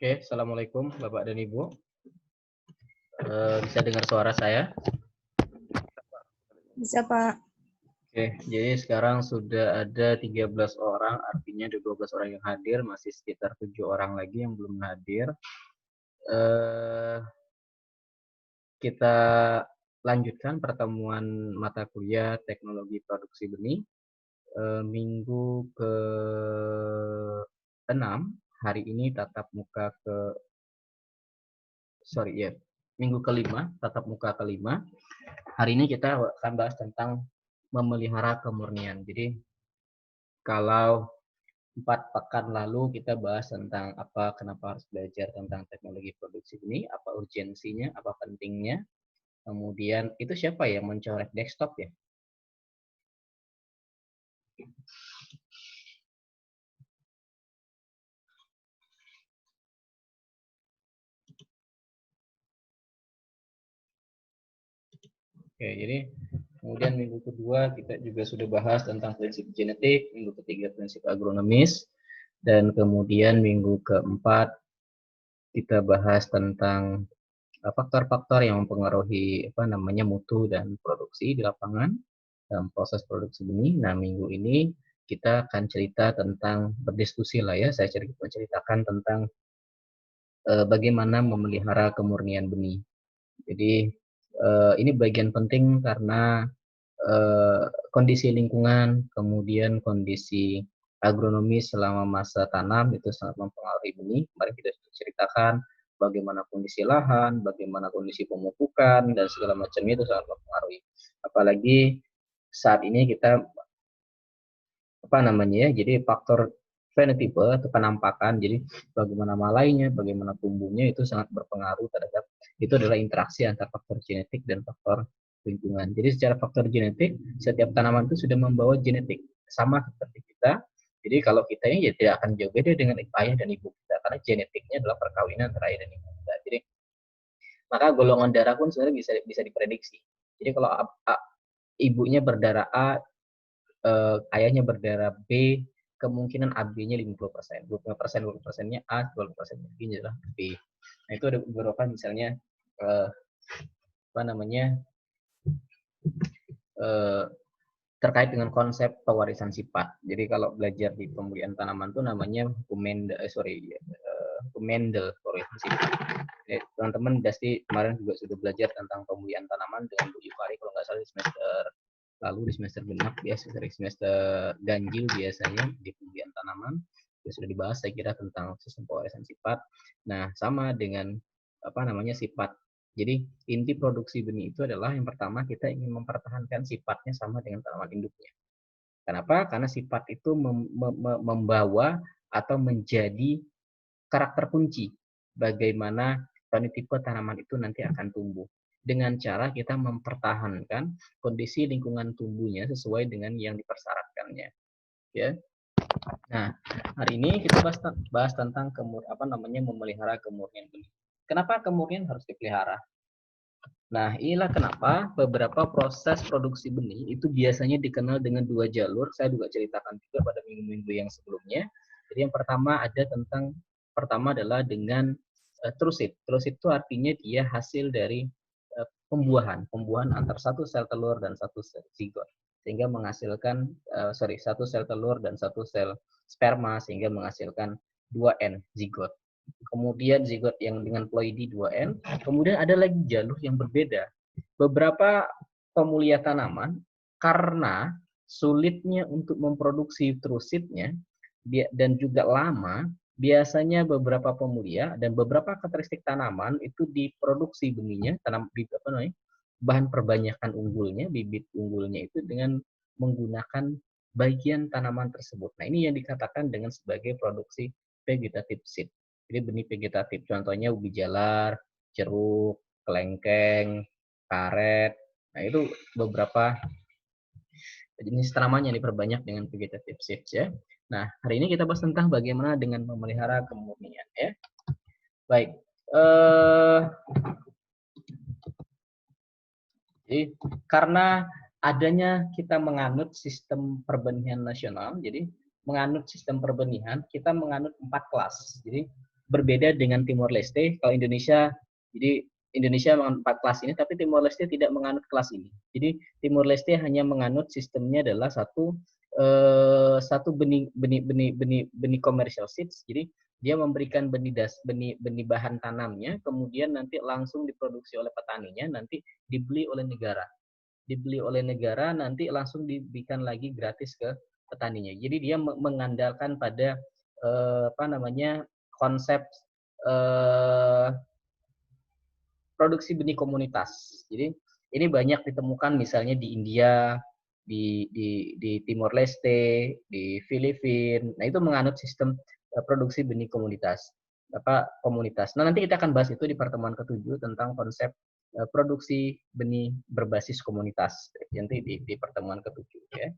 Oke, Assalamualaikum Bapak dan Ibu. Bisa dengar suara saya? Bisa, Pak. Oke, jadi sekarang sudah ada 13 orang, artinya ada 12 orang yang hadir, masih sekitar 7 orang lagi yang belum hadir. Kita lanjutkan pertemuan mata kuliah Teknologi Produksi Benih minggu ke-6. Hari ini minggu ke-5, tatap muka ke-5. Hari ini kita akan bahas tentang memelihara kemurnian. Jadi kalau 4 pekan lalu kita bahas tentang kenapa harus belajar tentang teknologi produksi ini, apa urgensinya, apa pentingnya. Kemudian itu siapa yang mencoret desktop ya? Oke, jadi kemudian minggu kedua kita juga sudah bahas tentang prinsip genetik, minggu ketiga prinsip agronomis, dan kemudian minggu keempat kita bahas tentang faktor-faktor yang mempengaruhi mutu dan produksi di lapangan dalam proses produksi benih. Nah, minggu ini kita akan cerita tentang berdiskusi lah ya. Saya menceritakan tentang bagaimana memelihara kemurnian benih. Jadi ini bagian penting karena kondisi lingkungan, kemudian kondisi agronomi selama masa tanam itu sangat mempengaruhi benih. Mari kita ceritakan bagaimana kondisi lahan, bagaimana kondisi pemupukan, dan segala macamnya itu sangat mempengaruhi. Apalagi saat ini kita jadi faktor fenotipe atau penampakan, jadi bagaimana malainya, bagaimana tumbuhnya itu sangat berpengaruh terhadap, itu adalah interaksi antar faktor genetik dan faktor lingkungan. Jadi secara faktor genetik, setiap tanaman itu sudah membawa genetik sama seperti kita. Jadi kalau kita ini ya tidak akan jauh beda dengan ayah dan ibu kita, karena genetiknya adalah perkawinan antara ayah dan ibu kita. Jadi maka golongan darah pun sebenarnya bisa diprediksi. Jadi kalau ibunya berdarah A, ayahnya berdarah B, kemungkinan AB-nya 50%. 20%nya A, 20% B-nya adalah B. Nah, itu ada beberapa misalnya terkait dengan konsep pewarisan sifat. Jadi kalau belajar di pemulihan tanaman itu namanya Mendel pewarisan sifat. Teman-teman pasti kemarin juga sudah belajar tentang pemulihan tanaman dengan Bu Yufari kalau nggak salah di semester lalu, di semester genap ya, semester ganjil biasanya di pemulihan tanaman sudah dibahas saya kira tentang sistem pewarisan sifat. Nah, sama dengan sifat. Jadi inti produksi benih itu adalah yang pertama kita ingin mempertahankan sifatnya sama dengan tanaman induknya. Kenapa? Karena sifat itu membawa atau menjadi karakter kunci bagaimana fenotipe tanaman itu nanti akan tumbuh. Dengan cara kita mempertahankan kondisi lingkungan tumbuhnya sesuai dengan yang dipersyaratkannya. Ya. Nah, hari ini kita bahas tentang memelihara kemurnian benih. Kenapa kemurnian harus dipelihara? Nah, inilah kenapa beberapa proses produksi benih itu biasanya dikenal dengan 2 jalur. Saya juga ceritakan juga pada minggu-minggu yang sebelumnya. Jadi yang pertama adalah dengan trusit. Trusit itu artinya dia hasil dari pembuahan antar satu sel telur dan satu sel zigot, sehingga menghasilkan satu sel telur dan satu sel sperma sehingga menghasilkan 2N zigot. Kemudian zigot yang dengan ploidi 2N. Kemudian ada lagi jalur yang berbeda. Beberapa pemulia tanaman karena sulitnya untuk memproduksi trusitnya dan juga lama, biasanya beberapa pemulia dan beberapa karakteristik tanaman itu diproduksi benihnya, bahan perbanyakan unggulnya, bibit unggulnya itu dengan menggunakan bagian tanaman tersebut. Nah, ini yang dikatakan dengan sebagai produksi vegetative seed. Jadi benih vegetatif, contohnya ubi jalar, jeruk, kelengkeng, karet. Nah, itu beberapa jenis tanaman yang diperbanyak dengan vegetative seeds ya. Nah, hari ini kita bahas tentang bagaimana dengan memelihara kemurnian ya. Baik. Jadi karena adanya kita menganut sistem perbenihan nasional, jadi menganut sistem perbenihan, kita menganut 4 kelas. Jadi berbeda dengan Timor Leste. Kalau Indonesia, jadi Indonesia menganut 4 kelas ini, tapi Timor Leste tidak menganut kelas ini. Jadi Timor Leste hanya menganut sistemnya adalah satu benih commercial seeds. Jadi dia memberikan benih bahan tanamnya, kemudian nanti langsung diproduksi oleh petaninya, nanti dibeli oleh negara. Nanti langsung diberikan lagi gratis ke petaninya. Jadi dia mengandalkan pada konsep produksi benih komunitas. Jadi ini banyak ditemukan misalnya di India, di Timor Leste, di Filipina. Nah, itu menganut sistem produksi benih komunitas. Nah, nanti kita akan bahas itu di pertemuan ke-7 tentang konsep produksi benih berbasis komunitas. Nanti di pertemuan ke-7 ya.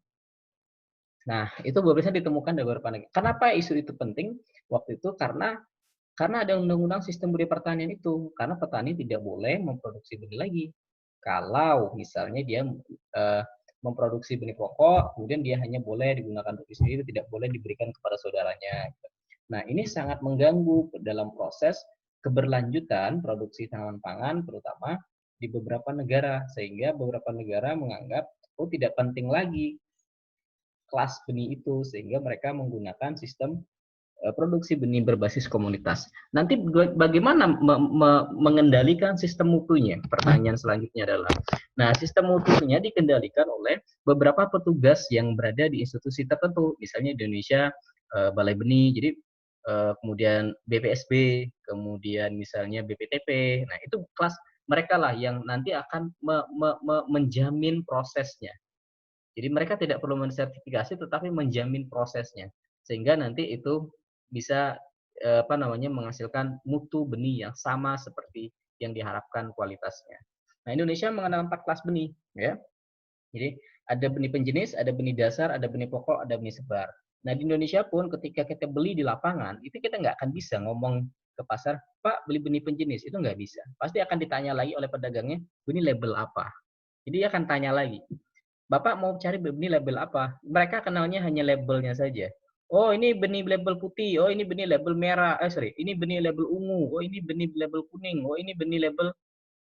Nah, itu beberapa ditemukan dari beberapa negara. Kenapa isu itu penting waktu itu? Karena ada undang-undang sistem budaya pertanian itu. Karena petani tidak boleh memproduksi benih lagi. Kalau misalnya dia memproduksi benih pokok, kemudian dia hanya boleh digunakan untuk sendiri, tidak boleh diberikan kepada saudaranya. Nah, ini sangat mengganggu dalam proses keberlanjutan produksi tanaman pangan, terutama di beberapa negara. Sehingga beberapa negara menganggap, oh tidak penting lagi kelas benih itu, sehingga mereka menggunakan sistem produksi benih berbasis komunitas. Nanti bagaimana mengendalikan sistem mutunya? Pertanyaan selanjutnya adalah, nah sistem mutunya dikendalikan oleh beberapa petugas yang berada di institusi tertentu, misalnya Indonesia Balai Benih, jadi kemudian BPSB, kemudian misalnya BPTP. Nah itu kelas mereka lah yang nanti akan menjamin prosesnya. Jadi mereka tidak perlu mensertifikasi, tetapi menjamin prosesnya, sehingga nanti itu bisa menghasilkan mutu benih yang sama seperti yang diharapkan kualitasnya. Nah, Indonesia mengenal 4 kelas benih, ya. Jadi ada benih penjenis, ada benih dasar, ada benih pokok, ada benih sebar. Nah, di Indonesia pun ketika kita beli di lapangan, itu kita nggak akan bisa ngomong ke pasar, Pak beli benih penjenis, itu nggak bisa. Pasti akan ditanya lagi oleh pedagangnya, ini label apa? Jadi dia akan tanya lagi, Bapak mau cari benih label apa? Mereka kenalnya hanya labelnya saja. Oh, ini benih label putih. Oh, ini benih label merah. Ini benih label ungu. Oh, ini benih label kuning. Oh, ini benih label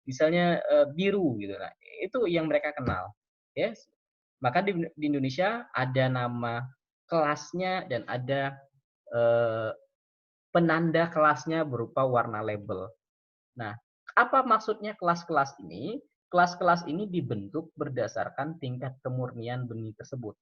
misalnya biru gitu. Nah, itu yang mereka kenal. Yes. Maka di Indonesia ada nama kelasnya dan ada penanda kelasnya berupa warna label. Nah, apa maksudnya kelas-kelas ini? Kelas-kelas ini dibentuk berdasarkan tingkat kemurnian benih tersebut.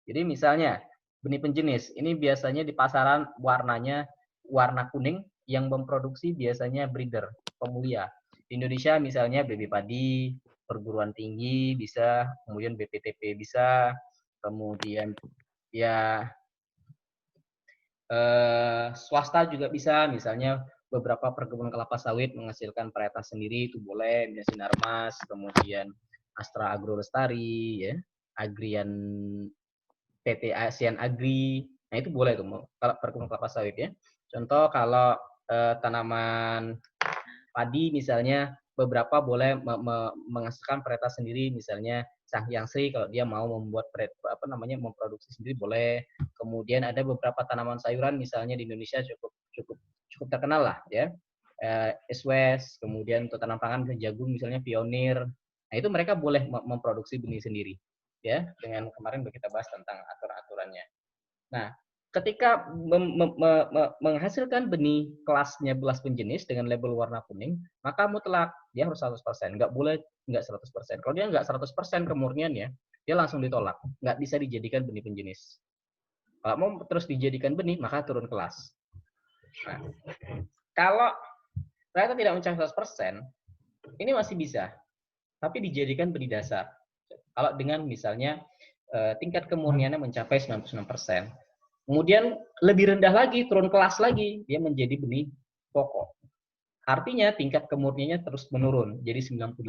Jadi misalnya benih penjenis, ini biasanya di pasaran warnanya warna kuning, yang memproduksi biasanya breeder, pemulia. Di Indonesia misalnya BB Padi, perguruan tinggi bisa, kemudian BPTP bisa, kemudian ya swasta juga bisa, misalnya beberapa perkebunan kelapa sawit menghasilkan varietas sendiri, itu boleh, misalnya Sinarmas, kemudian Astra Agro Lestari, ya, Agrian PT ASEAN Agri, nah itu boleh tuh kalau perkebunan kelapa sawit ya. Contoh kalau tanaman padi misalnya beberapa boleh menghasilkan varietas sendiri, misalnya Sang Sri kalau dia mau membuat memproduksi sendiri boleh. Kemudian ada beberapa tanaman sayuran misalnya di Indonesia cukup terkenal lah ya. East West, kemudian untuk tanam pangan jagung misalnya Pionir. Nah, itu mereka boleh memproduksi benih sendiri ya, dengan kemarin kita bahas tentang aturan-aturannya. Nah, ketika menghasilkan benih kelasnya belas penjenis dengan label warna kuning, maka mutlak dia harus 100%. Nggak boleh nggak 100%. Kalau dia nggak 100% kemurniannya, dia langsung ditolak. Nggak bisa dijadikan benih penjenis. Kalau mau terus dijadikan benih, maka turun kelas. Nah, kalau ternyata tidak mencapai 100%, ini masih bisa, tapi dijadikan benih dasar. Kalau dengan misalnya tingkat kemurniannya mencapai 96%. Kemudian lebih rendah lagi, turun kelas lagi, dia menjadi benih pokok. Artinya tingkat kemurniannya terus menurun, jadi 98%.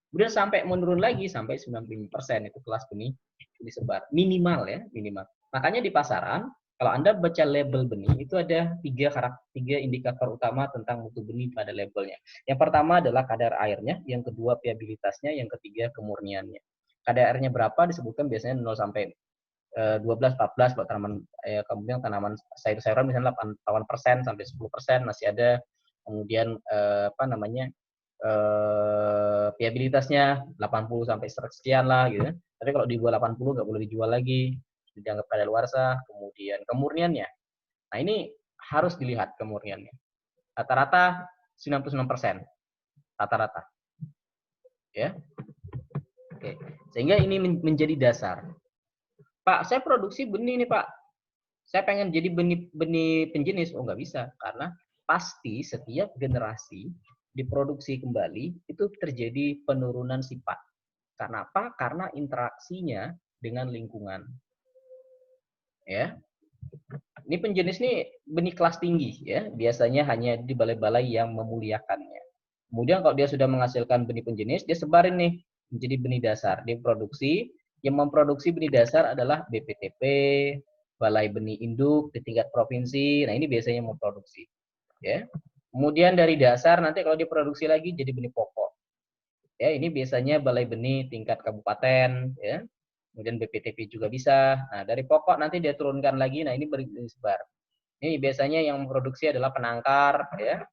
Kemudian sampai menurun lagi sampai 95%, itu kelas benih disebar. Minimal ya, minimal. Makanya di pasaran, kalau Anda baca label benih, itu ada tiga indikator utama tentang mutu benih pada labelnya. Yang pertama adalah kadar airnya, yang kedua viabilitasnya, yang ketiga kemurniannya. Kadar airnya berapa disebutkan biasanya 0 sampai 12, 14 buat tanaman, kemudian tanaman sayur-sayuran misalnya 8% sampai 10% masih ada. Kemudian apa namanya, viabilitasnya 80 sampai 100 sekian lah gitu. Tapi kalau di bawah 80 nggak boleh dijual lagi, dianggap kadaluarsa. Kemudian kemurniannya, nah ini harus dilihat kemurniannya. Rata-rata 96%, rata-rata, ya. Oke, sehingga ini menjadi dasar. Pak, saya produksi benih nih Pak, saya pengen jadi benih penjenis. Oh nggak bisa, karena pasti setiap generasi diproduksi kembali itu terjadi penurunan sifat. Karena apa? Karena interaksinya dengan lingkungan. Ya, ini penjenis nih benih kelas tinggi ya, biasanya hanya di balai-balai yang memuliakannya. Kemudian kalau dia sudah menghasilkan benih penjenis, dia sebarin nih menjadi benih dasar. Dia produksi, yang memproduksi benih dasar adalah BPTP, Balai Benih Induk di tingkat provinsi. Nah, ini biasanya memproduksi. Ya. Kemudian dari dasar nanti kalau diproduksi lagi jadi benih pokok. Ya, ini biasanya Balai Benih tingkat kabupaten, ya. Kemudian BPTP juga bisa. Nah, dari pokok nanti dia turunkan lagi. Nah, ini bersebar. Ini biasanya yang memproduksi adalah penangkar, ya,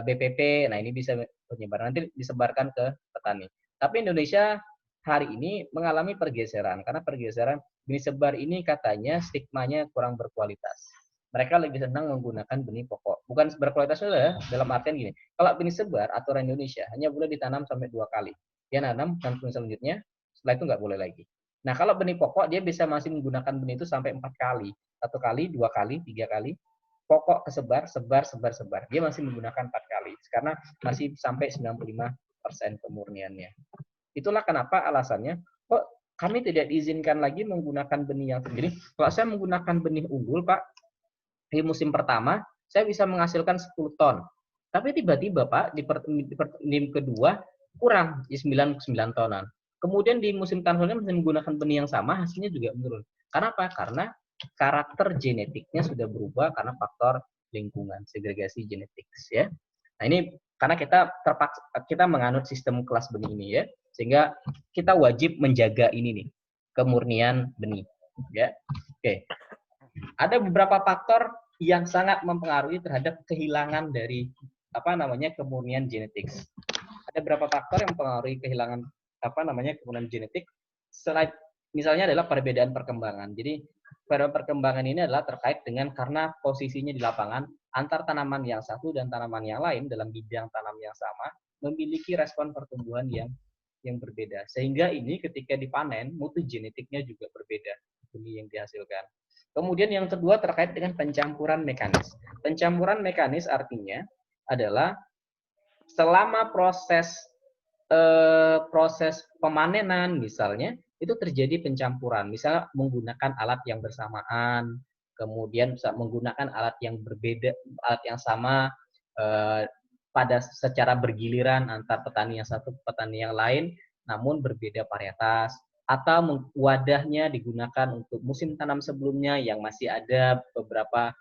BPP. Nah, ini bisa penyebaran nanti disebarkan ke petani. Tapi Indonesia hari ini mengalami pergeseran karena pergeseran benih sebar ini katanya stigmanya kurang berkualitas. Mereka lebih senang menggunakan benih pokok. Bukan berkualitas ya, dalam artian gini. Kalau benih sebar aturan Indonesia hanya boleh ditanam sampai 2 kali. Dia nanam dan selanjutnya setelah itu nggak boleh lagi. Nah, kalau benih pokok dia bisa masih menggunakan benih itu sampai 4 kali. 1 kali, 2 kali, 3 kali. Pokok kesebar, sebar. Dia masih menggunakan 4 kali karena masih sampai 95% kemurniannya. Itulah kenapa alasannya kok kami tidak diizinkan lagi menggunakan benih yang sendiri. Kalau saya menggunakan benih unggul, Pak, di musim pertama saya bisa menghasilkan 10 ton. Tapi tiba-tiba Pak di musim kedua kurang di 9 tonan. Kemudian di musim tahun selanjutnya menggunakan benih yang sama hasilnya juga menurun. Karena apa? Karena karakter genetiknya sudah berubah karena faktor lingkungan, segregasi genetik ya. Nah, ini karena kita menganut sistem kelas benih ini ya, sehingga kita wajib menjaga ini nih, kemurnian benih ya. Oke. Ada beberapa faktor yang sangat mempengaruhi terhadap kehilangan dari kemurnian genetik. Ada beberapa faktor yang mempengaruhi kehilangan kemurnian genetik. Selain misalnya adalah perbedaan perkembangan. Jadi perbedaan perkembangan ini adalah terkait dengan karena posisinya di lapangan antar tanaman yang satu dan tanaman yang lain dalam bidang tanam yang sama memiliki respon pertumbuhan yang berbeda. Sehingga ini ketika dipanen mutu genetiknya juga berbeda benih yang dihasilkan. Kemudian yang kedua terkait dengan pencampuran mekanis. Pencampuran mekanis artinya adalah selama proses pemanenan misalnya itu terjadi pencampuran, misalnya menggunakan alat yang bersamaan, kemudian bisa menggunakan alat yang berbeda, alat yang sama pada secara bergiliran antar petani yang satu ke petani yang lain, namun berbeda varietas, atau wadahnya digunakan untuk musim tanam sebelumnya yang masih ada beberapa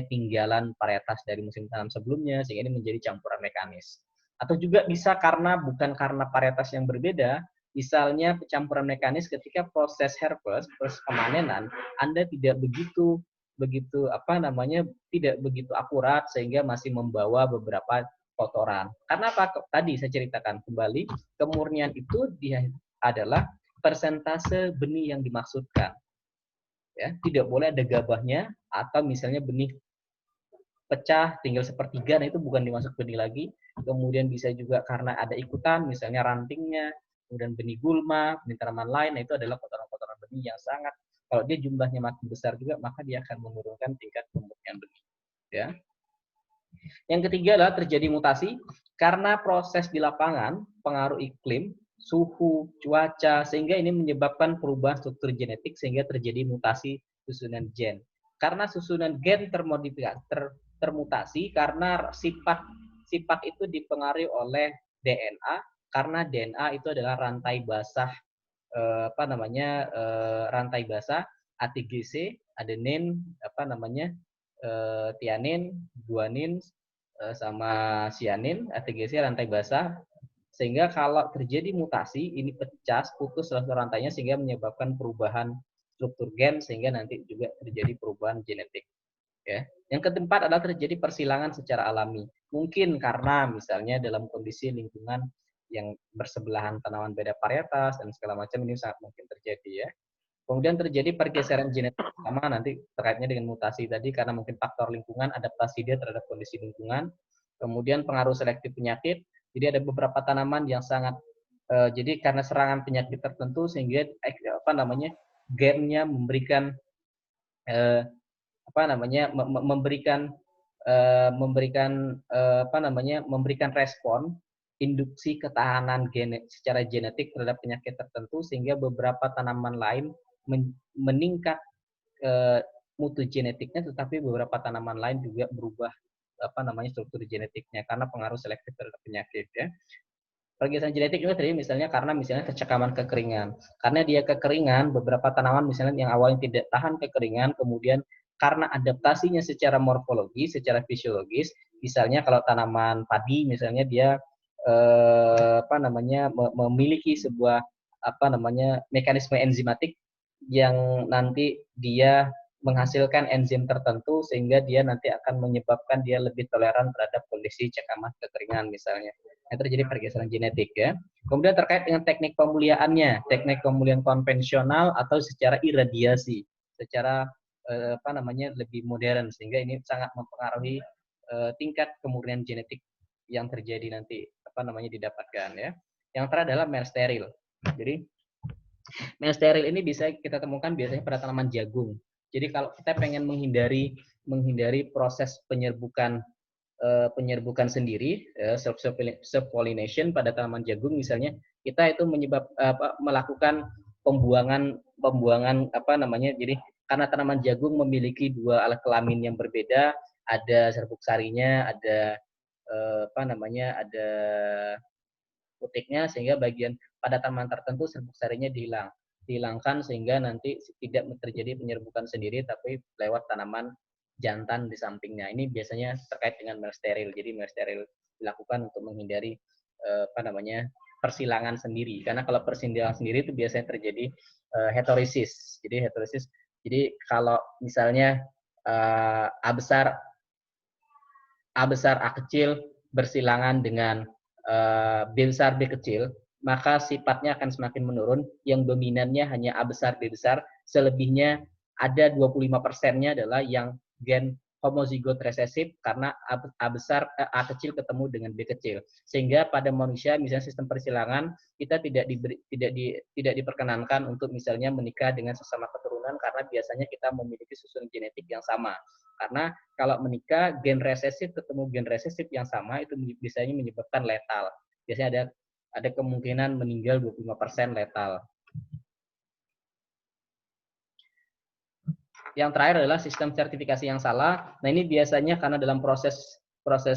tinggalan varietas dari musim tanam sebelumnya, sehingga ini menjadi campuran mekanis. Atau juga bisa bukan karena varietas yang berbeda, misalnya pencampuran mekanis ketika proses harvest, proses pemanenan, Anda tidak begitu tidak begitu akurat sehingga masih membawa beberapa kotoran. Karena apa? Tadi saya ceritakan kembali, kemurnian itu adalah persentase benih yang dimaksudkan. Ya, tidak boleh ada gabahnya atau misalnya benih pecah tinggal sepertiga, nah itu bukan dimasuk benih lagi. Kemudian bisa juga karena ada ikutan, misalnya rantingnya, kemudian benih gulma, benih tanaman lain, nah itu adalah kotoran-kotoran benih yang sangat, kalau dia jumlahnya makin besar juga, maka dia akan menurunkan tingkat kemurnian benih. Ya. Yang ketiga adalah terjadi mutasi karena proses di lapangan, pengaruh iklim, suhu, cuaca, sehingga ini menyebabkan perubahan struktur genetik sehingga terjadi mutasi susunan gen. Karena susunan gen termutasi karena sifat itu dipengaruhi oleh DNA, karena DNA itu adalah rantai basah rantai basah ATGC, adenin, tianin, guanin, sama sianin, ATGC rantai basah, Sehingga kalau terjadi mutasi, ini pecah, putus rantainya sehingga menyebabkan perubahan struktur gen sehingga nanti juga terjadi perubahan genetik. Ya. Yang keempat adalah terjadi persilangan secara alami. Mungkin karena misalnya dalam kondisi lingkungan yang bersebelahan tanaman beda varietas dan segala macam, ini sangat mungkin terjadi ya. Kemudian terjadi pergeseran genetik sama nanti terkaitnya dengan mutasi tadi karena mungkin faktor lingkungan, adaptasi dia terhadap kondisi lingkungan. Kemudian pengaruh selektif penyakit. Jadi ada beberapa tanaman yang sangat jadi karena serangan penyakit tertentu sehingga apa namanya gennya memberikan apa namanya memberikan respon induksi ketahanan secara genetik terhadap penyakit tertentu sehingga beberapa tanaman lain meningkat mutu genetiknya, tetapi beberapa tanaman lain juga berubah apa namanya struktur genetiknya karena pengaruh selektif terhadap penyakit ya. Pergeseran genetik itu terjadi misalnya karena misalnya kecekaman kekeringan. Karena dia kekeringan, beberapa tanaman misalnya yang awalnya tidak tahan kekeringan, kemudian karena adaptasinya secara morfologi, secara fisiologis, misalnya kalau tanaman padi misalnya dia apa namanya memiliki sebuah apa namanya mekanisme enzimatik yang nanti dia menghasilkan enzim tertentu sehingga dia nanti akan menyebabkan dia lebih toleran terhadap kondisi cekaman kekeringan misalnya. Itu terjadi pergeseran genetik ya. Kemudian terkait dengan teknik pemuliaannya, teknik pemulihan konvensional atau secara iradiasi, secara apa namanya lebih modern sehingga ini sangat mempengaruhi tingkat kemurnian genetik yang terjadi nanti apa namanya didapatkan ya. Yang terakhir adalah mel steril. Jadi mel steril ini bisa kita temukan biasanya pada tanaman jagung. Jadi kalau kita pengen menghindari proses penyerbukan sendiri, self pollination pada tanaman jagung misalnya, kita itu melakukan pembuangan apa namanya. Jadi karena tanaman jagung memiliki dua alat kelamin yang berbeda, ada serbuk sarinya, ada apa namanya, ada putiknya sehingga bagian pada tanaman tertentu serbuk sarinya dihilangkan sehingga nanti tidak terjadi penyerbukan sendiri tapi lewat tanaman jantan di sampingnya. Ini biasanya terkait dengan mel steril. Jadi mel steril dilakukan untuk menghindari apa namanya persilangan sendiri. Karena kalau persilangan sendiri itu biasanya terjadi heterosis. Jadi heterosis. Jadi kalau misalnya A besar A kecil bersilangan dengan B besar B kecil, maka sifatnya akan semakin menurun. Yang dominannya hanya A besar B besar, selebihnya ada 25%-nya adalah yang gen homozigot resesif karena A kecil ketemu dengan B kecil. Sehingga pada manusia misalnya sistem persilangan kita tidak diperkenankan untuk misalnya menikah dengan sesama keturunan karena biasanya kita memiliki susunan genetik yang sama. Karena kalau menikah gen resesif ketemu gen resesif yang sama itu biasanya menyebabkan letal. Biasanya ada kemungkinan meninggal 25% letal. Yang terakhir adalah sistem sertifikasi yang salah. Nah, ini biasanya karena dalam proses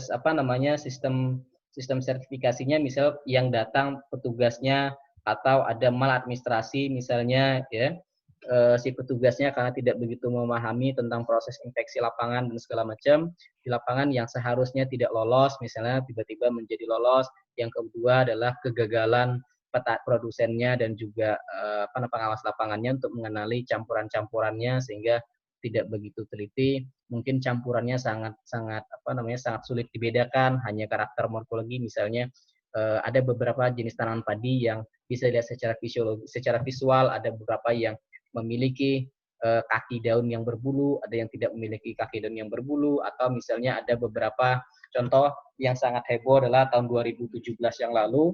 apa namanya sistem sertifikasinya misal yang datang petugasnya atau ada maladministrasi misalnya ya, si petugasnya karena tidak begitu memahami tentang proses infeksi lapangan dan segala macam di lapangan yang seharusnya tidak lolos misalnya tiba-tiba menjadi lolos. Yang kedua adalah kegagalan produsennya dan juga pengawas lapangannya untuk mengenali campuran-campurannya sehingga tidak begitu teliti, mungkin campurannya sangat sulit dibedakan, hanya karakter morfologi misalnya ada beberapa jenis tanaman padi yang bisa dilihat secara visual, ada beberapa yang memiliki kaki daun yang berbulu, ada yang tidak memiliki kaki daun yang berbulu, atau misalnya ada beberapa contoh yang sangat heboh adalah tahun 2017 yang lalu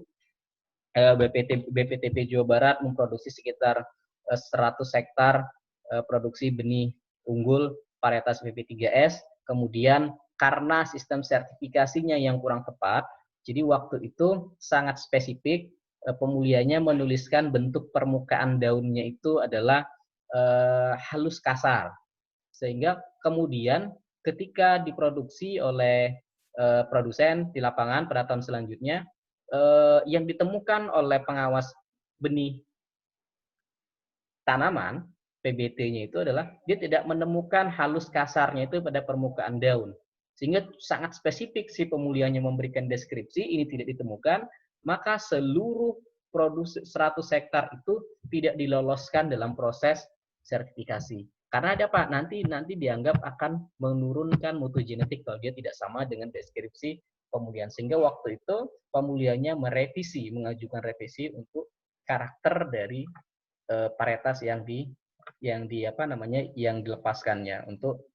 BPTP Jawa Barat memproduksi sekitar 100 hektar produksi benih unggul varietas BP3S. Kemudian karena sistem sertifikasinya yang kurang tepat, jadi waktu itu sangat spesifik pemulihannya menuliskan bentuk permukaan daunnya itu adalah halus kasar. Sehingga kemudian ketika diproduksi oleh produsen di lapangan pada tahun selanjutnya, yang ditemukan oleh pengawas benih tanaman PBT-nya itu adalah dia tidak menemukan halus kasarnya itu pada permukaan daun, sehingga sangat spesifik si pemulihannya memberikan deskripsi ini tidak ditemukan, maka seluruh produksi 100 hektar itu tidak diloloskan dalam proses sertifikasi. Karena ada Pak, nanti dianggap akan menurunkan mutu genetik kalau dia tidak sama dengan deskripsi pemulihan. Sehingga waktu itu pemulihannya mengajukan revisi untuk karakter dari varietas yang dilepaskannya untuk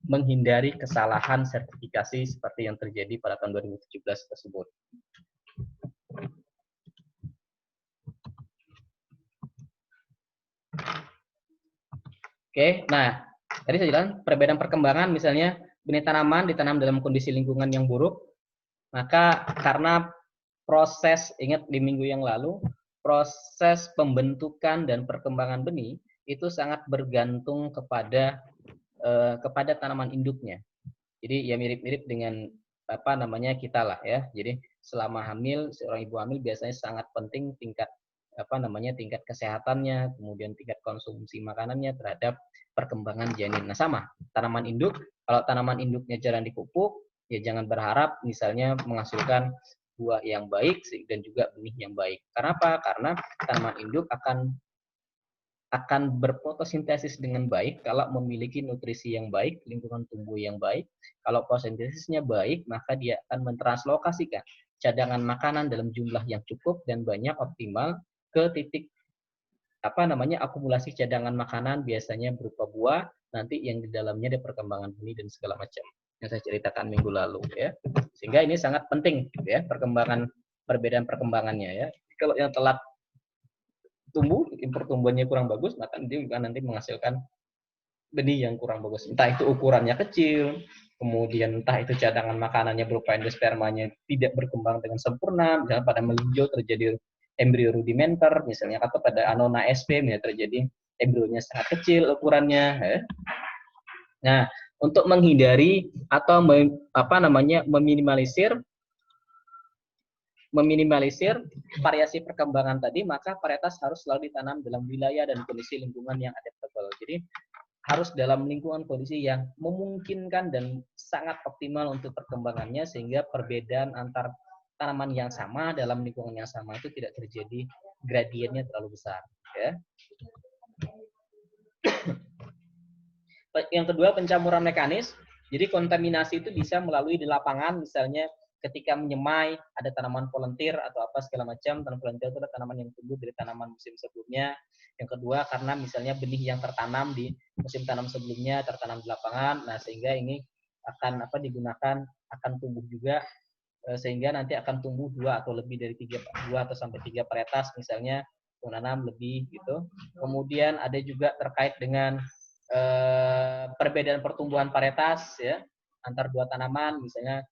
menghindari kesalahan sertifikasi seperti yang terjadi pada tahun 2017 tersebut. Oke, nah tadi saya bilang perbedaan perkembangan, misalnya benih tanaman ditanam dalam kondisi lingkungan yang buruk, maka karena proses, ingat di minggu yang lalu, proses pembentukan dan perkembangan benih itu sangat bergantung kepada tanaman induknya. Jadi ya mirip-mirip dengan kita lah ya. Jadi selama hamil, seorang ibu hamil biasanya sangat penting tingkat tingkat kesehatannya, kemudian tingkat konsumsi makanannya terhadap perkembangan janin. Nah sama, tanaman induk, kalau tanaman induknya jarang dipupuk, ya jangan berharap misalnya menghasilkan buah yang baik dan juga benih yang baik. Kenapa? Karena tanaman induk akan berfotosintesis dengan baik kalau memiliki nutrisi yang baik, lingkungan tumbuh yang baik. Kalau fotosintesisnya baik, maka dia akan mentranslokasikan cadangan makanan dalam jumlah yang cukup dan banyak optimal ke titik akumulasi cadangan makanan, biasanya berupa buah, nanti yang di dalamnya ada perkembangan benih dan segala macam yang saya ceritakan minggu lalu ya. Sehingga ini sangat penting ya, perbedaan perkembangannya ya. Kalau yang telat tumbuh, pertumbuhannya kurang bagus, maka dia nanti menghasilkan benih yang kurang bagus. Entah itu ukurannya kecil, kemudian entah itu cadangan makanannya berupa endospermanya tidak berkembang dengan sempurna, misalnya pada melinjo terjadi embrio rudimenter, misalnya, atau pada Annona sp misalnya terjadi embrionya sangat kecil ukurannya. Ya. Nah, untuk menghindari atau meminimalisir variasi perkembangan tadi, maka varietas harus selalu ditanam dalam wilayah dan kondisi lingkungan yang adaptable. Jadi harus dalam lingkungan kondisi yang memungkinkan dan sangat optimal untuk perkembangannya, sehingga perbedaan antar tanaman yang sama dalam lingkungan yang sama itu tidak terjadi gradiennya terlalu besar. Ya. Yang kedua, pencampuran mekanis. Jadi kontaminasi itu bisa melalui di lapangan, misalnya ketika menyemai ada tanaman volunteer atau apa segala macam. Tanaman volunteer itu adalah tanaman yang tumbuh dari tanaman musim sebelumnya. Yang kedua, karena misalnya benih yang tertanam di musim tanam sebelumnya tertanam di lapangan, nah sehingga ini akan digunakan, akan tumbuh juga, sehingga nanti akan tumbuh 2 atau lebih dari 2 atau sampai 3 varietas misalnya, menanam lebih gitu. Kemudian ada juga terkait dengan perbedaan pertumbuhan varietas ya antar dua tanaman, misalnya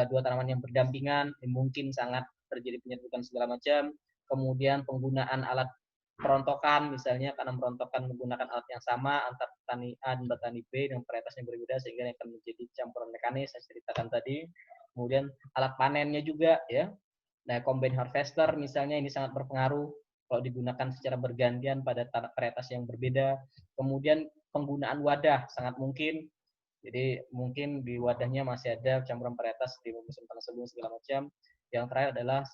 dua tanaman yang berdampingan mungkin sangat terjadi penyerbukan segala macam. Kemudian penggunaan alat perontokan, misalnya karena merontokkan menggunakan alat yang sama antar petani A dan petani B dengan varietas yang berbeda, sehingga akan menjadi campuran mekanis saya ceritakan tadi. Kemudian alat panennya juga ya. Nah, combine harvester misalnya ini sangat berpengaruh kalau digunakan secara bergantian pada varietas yang berbeda. Kemudian penggunaan wadah sangat mungkin. Jadi mungkin di wadahnya masih ada campuran varietas di musim tanam sebelum segala macam. Yang terakhir adalah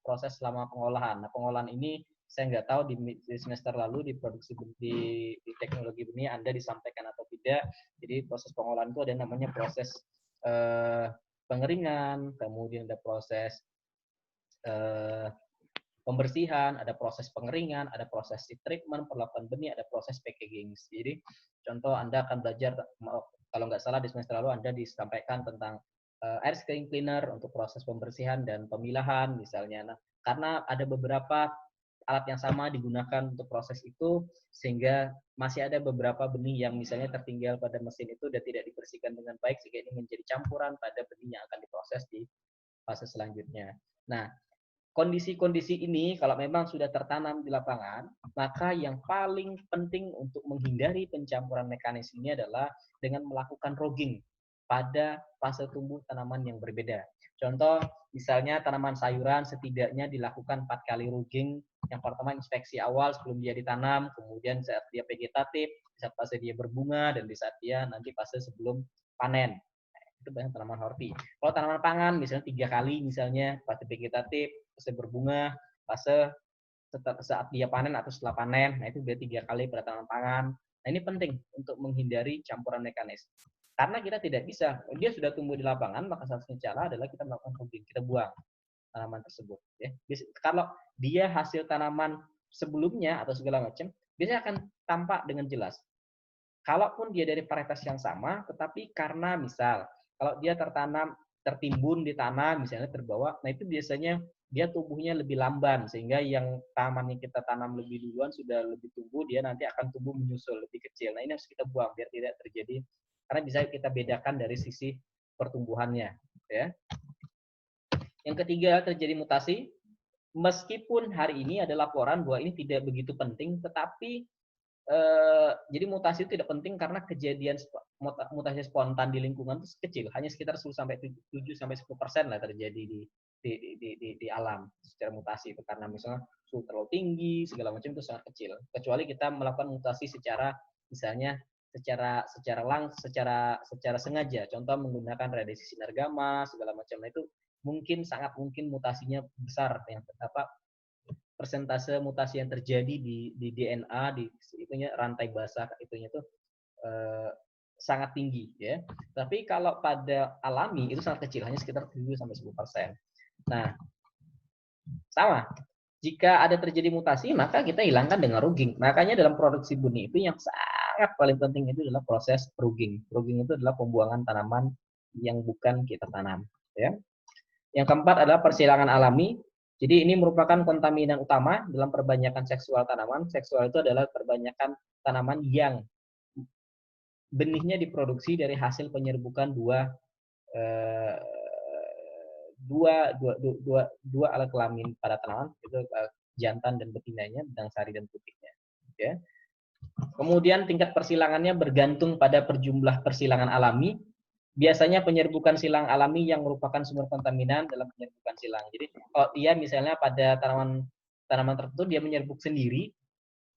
proses selama pengolahan. Nah, pengolahan ini saya nggak tahu di semester lalu di produksi di teknologi benih Anda disampaikan atau tidak. Jadi proses pengolahan itu ada namanya proses pengeringan, kemudian ada proses pembersihan, ada proses pengeringan, ada proses seed treatment, perlakuan benih, ada proses packaging. Jadi contoh Anda akan belajar, kalau nggak salah di semester lalu Anda disampaikan tentang air screen cleaner untuk proses pembersihan dan pemilahan misalnya. Nah, karena ada beberapa alat yang sama digunakan untuk proses itu, sehingga masih ada beberapa benih yang misalnya tertinggal pada mesin itu dan tidak dibersihkan dengan baik, sehingga ini menjadi campuran pada benih yang akan diproses di fase selanjutnya. Nah, kondisi-kondisi ini kalau memang sudah tertanam di lapangan, maka yang paling penting untuk menghindari pencampuran mekanis ini adalah dengan melakukan rogging pada fase tumbuh tanaman yang berbeda. Contoh, misalnya tanaman sayuran setidaknya dilakukan 4 kali rogging. Yang pertama inspeksi awal sebelum dia ditanam, kemudian saat dia vegetatif, saat fase dia berbunga, dan di saat dia nanti fase sebelum panen. itu banyak tanaman horti. Kalau tanaman pangan misalnya 3 kali misalnya fase vegetatif, fase berbunga, fase saat dia panen atau setelah panen. Nah itu berarti 3 kali pada tanaman pangan. Nah ini penting untuk menghindari campuran mekanis. Karena kita tidak bisa, dia sudah tumbuh di lapangan, maka satu-satunya cara adalah kita melakukan rubbing, kita buang tanaman tersebut. Ya. Kalau dia hasil tanaman sebelumnya atau segala macam, biasanya akan tampak dengan jelas. Kalaupun dia dari varietas yang sama, tetapi karena misal, kalau dia tertimbun di tanah, misalnya terbawa, nah itu biasanya dia tumbuhnya lebih lamban, sehingga yang tanaman yang kita tanam lebih duluan sudah lebih tumbuh, dia nanti akan tumbuh menyusul lebih kecil. Nah ini harus kita buang biar tidak terjadi, karena bisa kita bedakan dari sisi pertumbuhannya. Ya. Yang ketiga, terjadi mutasi. Meskipun hari ini ada laporan bahwa ini tidak begitu penting, tetapi jadi mutasi itu tidak penting karena kejadian mutasi spontan di lingkungan itu kecil, hanya sekitar 10 sampai 7-10% lah terjadi di alam secara mutasi itu, karena misalnya suhu terlalu tinggi segala macam itu sangat kecil, kecuali kita melakukan mutasi secara misalnya secara sengaja, contoh menggunakan radiasi sinar gamma segala macam. Nah itu sangat mungkin mutasinya besar, yang persentase mutasi yang terjadi di DNA di itunya rantai basah itunya itu sangat tinggi ya. Tapi kalau pada alami itu sangat kecil, hanya sekitar 7-10%. Nah, sama. Jika ada terjadi mutasi, maka kita hilangkan dengan rugging. Makanya dalam produksi benih itu yang sangat paling penting itu adalah proses rugging. Rugging itu adalah pembuangan tanaman yang bukan kita tanam, ya. Yang keempat adalah persilangan alami. Jadi ini merupakan kontaminan utama dalam perbanyakan seksual tanaman. Seksual itu adalah perbanyakan tanaman yang benihnya diproduksi dari hasil penyerbukan dua alat kelamin pada tanaman, itu jantan dan betinanya, benang sari dan putihnya. Ya. Kemudian tingkat persilangannya bergantung pada perjumlah persilangan alami. Biasanya penyerbukan silang alami yang merupakan sumber kontaminan dalam penyerbukan silang. Jadi kalau dia misalnya pada tanaman tertentu dia menyerbuk sendiri.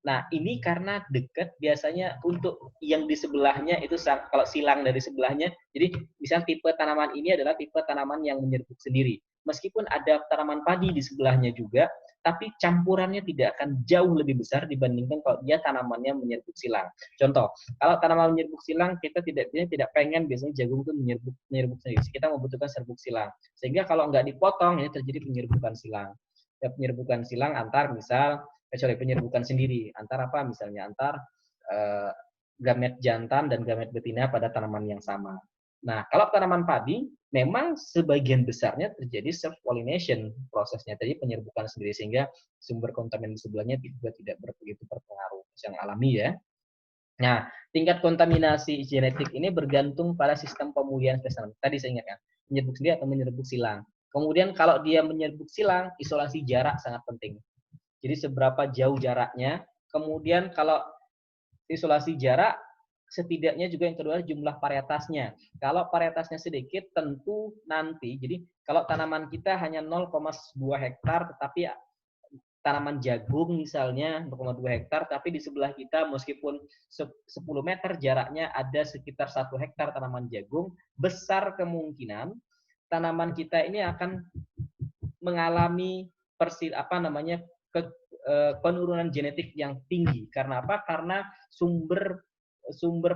Nah ini karena dekat, biasanya untuk yang di sebelahnya itu kalau silang dari sebelahnya. Jadi misalnya tipe tanaman ini adalah tipe tanaman yang menyerbuk sendiri. Meskipun ada tanaman padi di sebelahnya juga, tapi campurannya tidak akan jauh lebih besar dibandingkan kalau dia tanamannya menyerbuk silang. Contoh, kalau tanaman menyerbuk silang, kita tidak pengen biasanya jagung itu menyerbuk sendiri. Kita membutuhkan serbuk silang. Sehingga kalau nggak dipotong, ini terjadi penyerbukan silang. Ya, penyerbukan silang antar penyerbukan sendiri. Antar apa? Misalnya antar gamet jantan dan gamet betina pada tanaman yang sama. Nah, kalau tanaman padi, memang sebagian besarnya terjadi self-pollination prosesnya, tadi penyerbukan sendiri, sehingga sumber kontaminan di sebelahnya juga tidak begitu berpengaruh, yang alami ya. Nah, tingkat kontaminasi genetik ini bergantung pada sistem pemulihan spesimen. Tadi saya ingatkan, menyerbuk sendiri atau menyerbuk silang. Kemudian kalau dia menyerbuk silang, isolasi jarak sangat penting. Jadi seberapa jauh jaraknya. Kemudian kalau isolasi jarak, setidaknya juga yang kedua jumlah varietasnya. Kalau varietasnya sedikit, tentu nanti, jadi kalau tanaman kita hanya 0,2 hektar, tetapi tanaman jagung misalnya 0,2 hektar, tapi di sebelah kita meskipun 10 meter jaraknya ada sekitar 1 hektar tanaman jagung, besar kemungkinan tanaman kita ini akan mengalami penurunan genetik yang tinggi. Karena apa? Karena sumber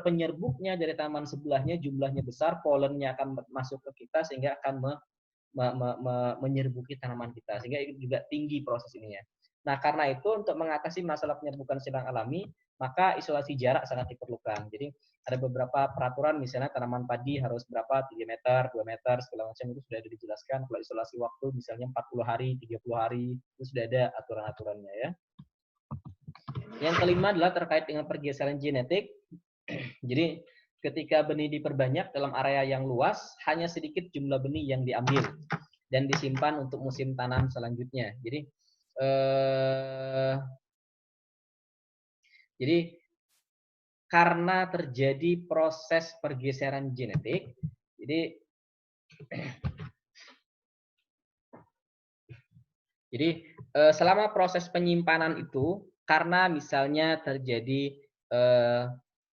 penyerbuknya dari tanaman sebelahnya jumlahnya besar, polennya akan masuk ke kita sehingga akan menyerbuki tanaman kita, sehingga itu juga tinggi proses ininya. Nah, karena itu untuk mengatasi masalah penyerbukan silang alami, maka isolasi jarak sangat diperlukan. Jadi ada beberapa peraturan, misalnya tanaman padi harus berapa, 3 meter, 2 meter, segala macam itu sudah dijelaskan. Kalau isolasi waktu misalnya 40 hari, 30 hari, itu sudah ada aturan-aturannya ya. Yang kelima adalah terkait dengan pergeseran genetik. Jadi ketika benih diperbanyak dalam area yang luas, hanya sedikit jumlah benih yang diambil dan disimpan untuk musim tanam selanjutnya. Jadi karena terjadi proses pergeseran genetik, jadi selama proses penyimpanan itu, karena misalnya terjadi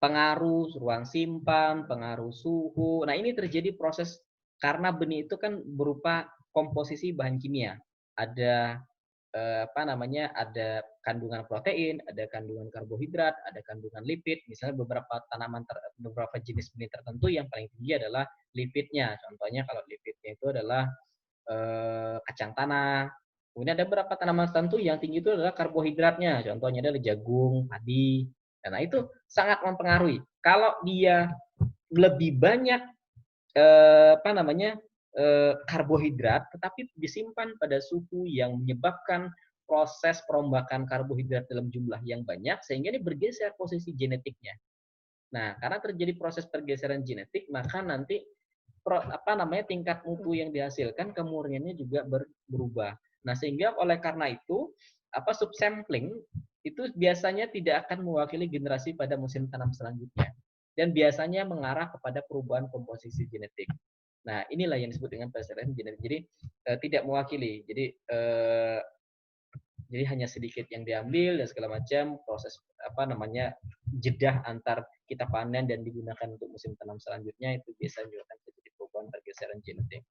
pengaruh ruang simpan, pengaruh suhu. Nah, ini terjadi proses karena benih itu kan berupa komposisi bahan kimia. Ada apa namanya, ada kandungan protein, ada kandungan karbohidrat, ada kandungan lipid. Misalnya beberapa jenis benih tertentu yang paling tinggi adalah lipidnya. Contohnya kalau lipidnya itu adalah kacang tanah. Kemudian ada beberapa tanaman tertentu yang tinggi itu adalah karbohidratnya. Contohnya adalah jagung, padi. Nah, itu sangat mempengaruhi. Kalau dia lebih banyak apa namanya karbohidrat, tetapi disimpan pada suhu yang menyebabkan proses perombakan karbohidrat dalam jumlah yang banyak, sehingga ini bergeser posisi genetiknya. Nah, karena terjadi proses pergeseran genetik, maka nanti apa namanya tingkat mutu yang dihasilkan kemurniannya juga berubah. Nah, sehingga oleh karena itu apa subsampling itu biasanya tidak akan mewakili generasi pada musim tanam selanjutnya dan biasanya mengarah kepada perubahan komposisi genetik. Nah, inilah yang disebut dengan pergeseran genetik. Jadi tidak mewakili. Jadi hanya sedikit yang diambil dan segala macam proses apa namanya jeda antar kita panen dan digunakan untuk musim tanam selanjutnya itu biasa menyebabkan terjadi perubahan pergeseran genetik.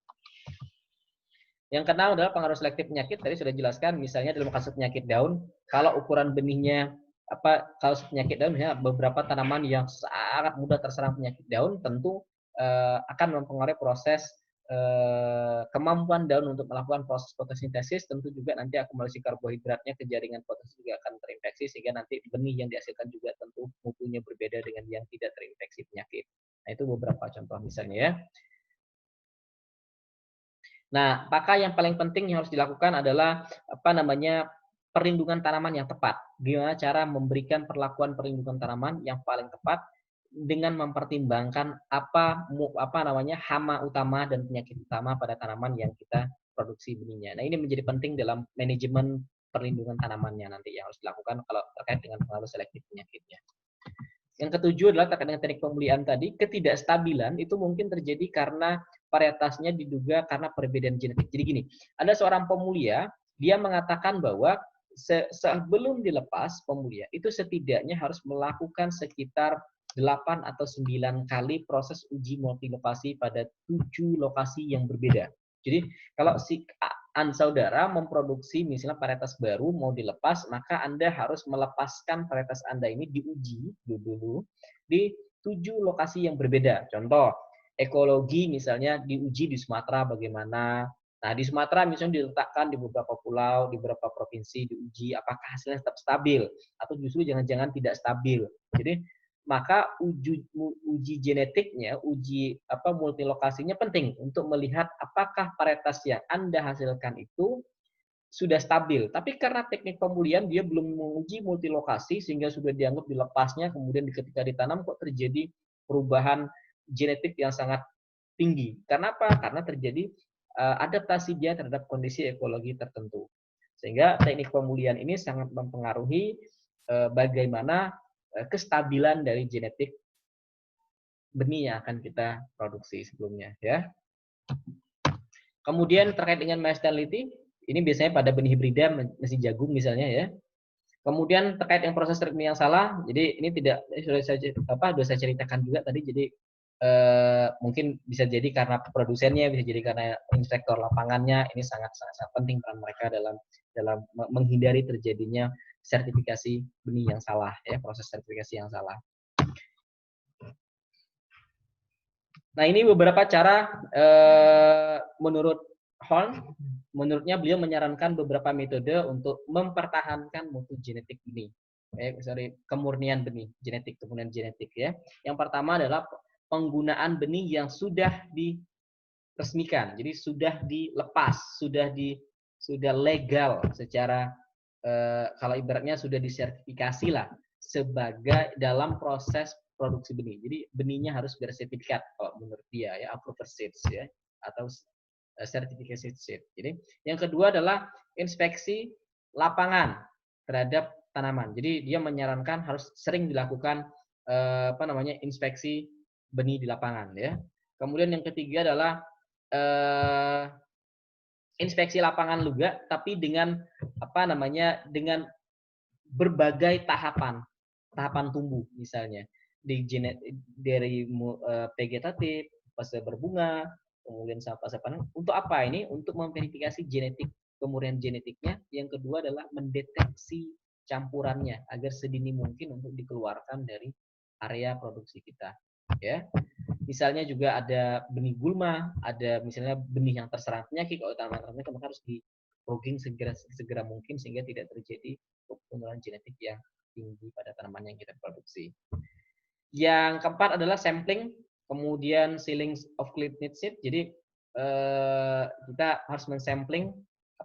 Yang keenam adalah pengaruh selektif penyakit. Tadi sudah jelaskan, misalnya dalam kasus penyakit daun, kalau ukuran benihnya kalau penyakit daun, misalnya beberapa tanaman yang sangat mudah terserang penyakit daun, tentu akan mempengaruhi proses kemampuan daun untuk melakukan proses fotosintesis. Tentu juga nanti akumulasi karbohidratnya ke jaringan fotosintesis juga akan terinfeksi, sehingga nanti benih yang dihasilkan juga tentu mutunya berbeda dengan yang tidak terinfeksi penyakit. Nah, itu beberapa contoh misalnya ya. Nah, apakah yang paling penting yang harus dilakukan adalah apa namanya perlindungan tanaman yang tepat. Gimana cara memberikan perlakuan perlindungan tanaman yang paling tepat dengan mempertimbangkan apa namanya hama utama dan penyakit utama pada tanaman yang kita produksi benihnya. Nah, ini menjadi penting dalam manajemen perlindungan tanamannya nanti yang harus dilakukan kalau terkait dengan pengaruh selektif penyakitnya. Yang ketujuh adalah terkait dengan teknik pemulihan tadi, ketidakstabilan itu mungkin terjadi karena varietasnya diduga karena perbedaan genetik. Jadi gini, ada seorang pemulia, dia mengatakan bahwa sebelum dilepas pemulia, itu setidaknya harus melakukan sekitar 8 atau 9 kali proses uji multilokasi pada 7 lokasi yang berbeda. Jadi kalau si saudara memproduksi misalnya varietas baru mau dilepas, maka Anda harus melepaskan varietas Anda ini diuji dulu di 7 lokasi yang berbeda. Contoh, ekologi misalnya diuji di Sumatera bagaimana. Nah, di Sumatera misalnya diletakkan di beberapa pulau, di beberapa provinsi diuji apakah hasilnya tetap stabil atau justru jangan-jangan tidak stabil. Jadi maka uji genetiknya, uji multilokasinya penting untuk melihat apakah varietas yang Anda hasilkan itu sudah stabil. Tapi karena teknik pemulihan dia belum menguji multilokasi sehingga sudah dianggap dilepasnya, kemudian ketika ditanam kok terjadi perubahan genetik yang sangat tinggi. Karena apa? Karena terjadi adaptasi dia terhadap kondisi ekologi tertentu. Sehingga teknik pemulihan ini sangat mempengaruhi bagaimana kestabilan dari genetik benih yang akan kita produksi sebelumnya ya. Kemudian terkait dengan mortality, ini biasanya pada benih hibrida masih jagung misalnya ya. Kemudian terkait dengan proses treatment yang salah, jadi ini tidak sudah saya ceritakan juga tadi. Jadi mungkin bisa jadi karena produsennya, bisa jadi karena inspektor lapangannya. Ini sangat penting peran mereka dalam menghindari terjadinya sertifikasi benih yang salah ya, proses sertifikasi yang salah. Nah, ini beberapa cara menurut Horn, menurutnya beliau menyarankan beberapa metode untuk mempertahankan mutu genetik benih. Kemurnian benih, kemurnian genetik ya. Yang pertama adalah penggunaan benih yang sudah diresmikan. Jadi sudah dilepas, sudah legal secara kalau ibaratnya sudah disertifikasi lah sebagai dalam proses produksi benih. Jadi benihnya harus bersertifikat kalau menurut dia ya, approval seeds ya, atau certification seed. Jadi yang kedua adalah inspeksi lapangan terhadap tanaman. Jadi dia menyarankan harus sering dilakukan inspeksi benih di lapangan ya. Kemudian yang ketiga adalah inspeksi lapangan juga, tapi dengan dengan berbagai tahapan tumbuh misalnya. dari vegetatif, fase berbunga, kemudian fase panen. Untuk apa ini? Untuk memverifikasi genetik kemurnian genetiknya. Yang kedua adalah mendeteksi campurannya agar sedini mungkin untuk dikeluarkan dari area produksi kita. Ya, misalnya juga ada benih gulma, ada misalnya benih yang terserang penyakit. Kalau tanaman-tanaman itu harus di logging segera mungkin sehingga tidak terjadi penularan genetik yang tinggi pada tanaman yang kita produksi. Yang keempat adalah sampling, kemudian sealing of cleaned seed. Jadi kita harus mensampling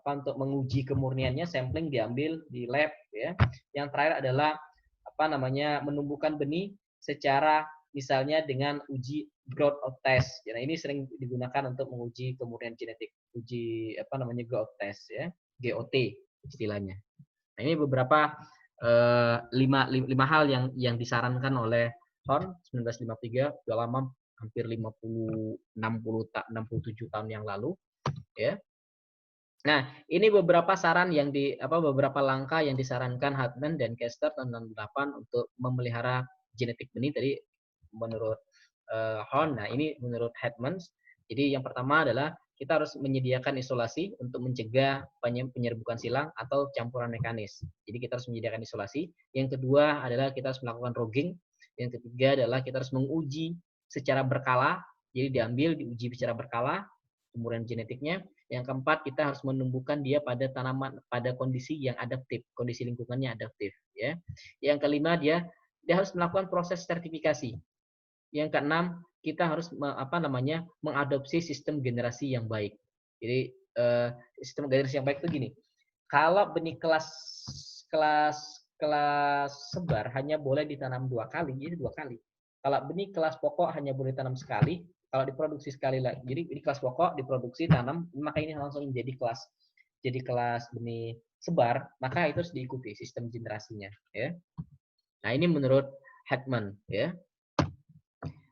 untuk menguji kemurniannya. Sampling diambil di lab, ya. Yang terakhir adalah menumbuhkan benih secara misalnya dengan uji growth of test. Nah, ini sering digunakan untuk menguji kemurnian genetik, uji growth test, ya, GOT istilahnya. Nah, ini beberapa lima hal yang disarankan oleh Horn 1953, sudah lama, hampir 67 tahun yang lalu, ya. Nah, ini beberapa saran beberapa langkah yang disarankan Hartman dan Kester tahun 1968 untuk memelihara genetik benih tadi menurut Horn. Nah, ini menurut Hartman. Jadi yang pertama adalah kita harus menyediakan isolasi untuk mencegah penyerbukan silang atau campuran mekanis. Jadi kita harus menyediakan isolasi. Yang kedua adalah kita harus melakukan rogging. Yang ketiga adalah kita harus menguji secara berkala. Jadi diambil, diuji secara berkala kemudian genetiknya. Yang keempat, kita harus menumbuhkan dia pada tanaman pada kondisi yang adaptif, kondisi lingkungannya adaptif, ya. Yang kelima, dia harus melakukan proses sertifikasi. Yang keenam, kita harus mengadopsi sistem generasi yang baik. Jadi sistem generasi yang baik itu gini. Kalau benih kelas sebar hanya boleh ditanam 2 kali, jadi 2 kali. Kalau benih kelas pokok hanya boleh ditanam sekali, kalau diproduksi sekali lagi. Jadi ini kelas pokok diproduksi tanam, maka ini langsung menjadi kelas benih sebar, maka itu harus diikuti sistem generasinya, ya. Nah, ini menurut Hartman, ya.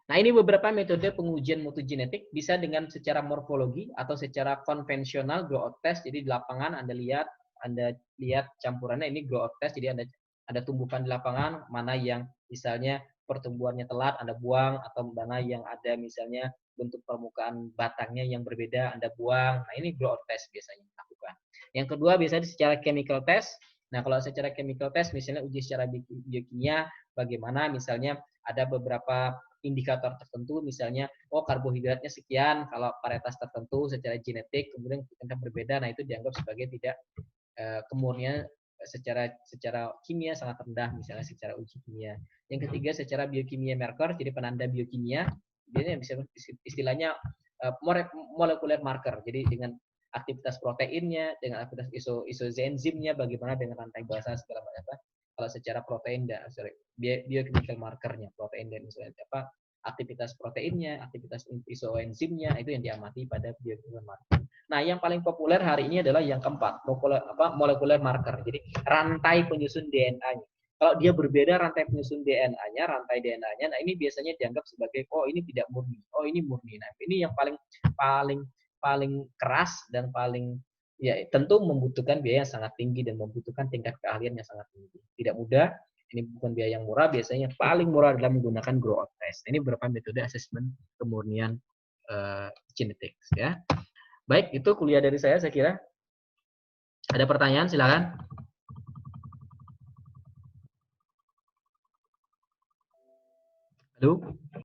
Nah, ini beberapa metode pengujian mutu genetik, bisa dengan secara morfologi atau secara konvensional growth test. Jadi di lapangan Anda lihat campurannya, ini growth test. Jadi ada tumbukan di lapangan, mana yang misalnya pertumbuhannya telat Anda buang, atau mana yang ada misalnya bentuk permukaan batangnya yang berbeda Anda buang. Nah, ini growth test biasanya dilakukan. Yang kedua biasanya secara chemical test. Nah, kalau secara chemical test misalnya uji secara biokimia, bagaimana misalnya ada beberapa indikator tertentu, misalnya karbohidratnya sekian, kalau varietas tertentu secara genetik kemudian kita berbeda, nah itu dianggap sebagai tidak kemurnian secara kimia sangat rendah, misalnya secara uji kimia. Yang ketiga secara biokimia marker, jadi penanda biokimia, biasanya bisa istilahnya molekuler marker, jadi dengan aktivitas proteinnya, dengan aktivitas isoenzimnya, bagaimana dengan rantai basa segala macam. Kalau secara protein dan biochemical markernya, protein dan aktivitas proteinnya, aktivitas isoenzimnya, itu yang diamati pada biochemical marker. Nah, yang paling populer hari ini adalah yang keempat, molekuler marker. Jadi rantai penyusun DNA-nya. Kalau dia berbeda rantai penyusun DNA-nya, rantai DNA-nya, nah ini biasanya dianggap sebagai ini tidak murni, ini murni. Nah, ini yang paling keras dan paling, ya, tentu membutuhkan biaya yang sangat tinggi dan membutuhkan tingkat keahlian yang sangat tinggi. Tidak mudah, ini bukan biaya yang murah, biasanya paling murah adalah menggunakan growth test. Ini beberapa metode asesmen kemurnian genetik, ya. Baik, itu kuliah dari saya kira. Ada pertanyaan, silakan. Halo.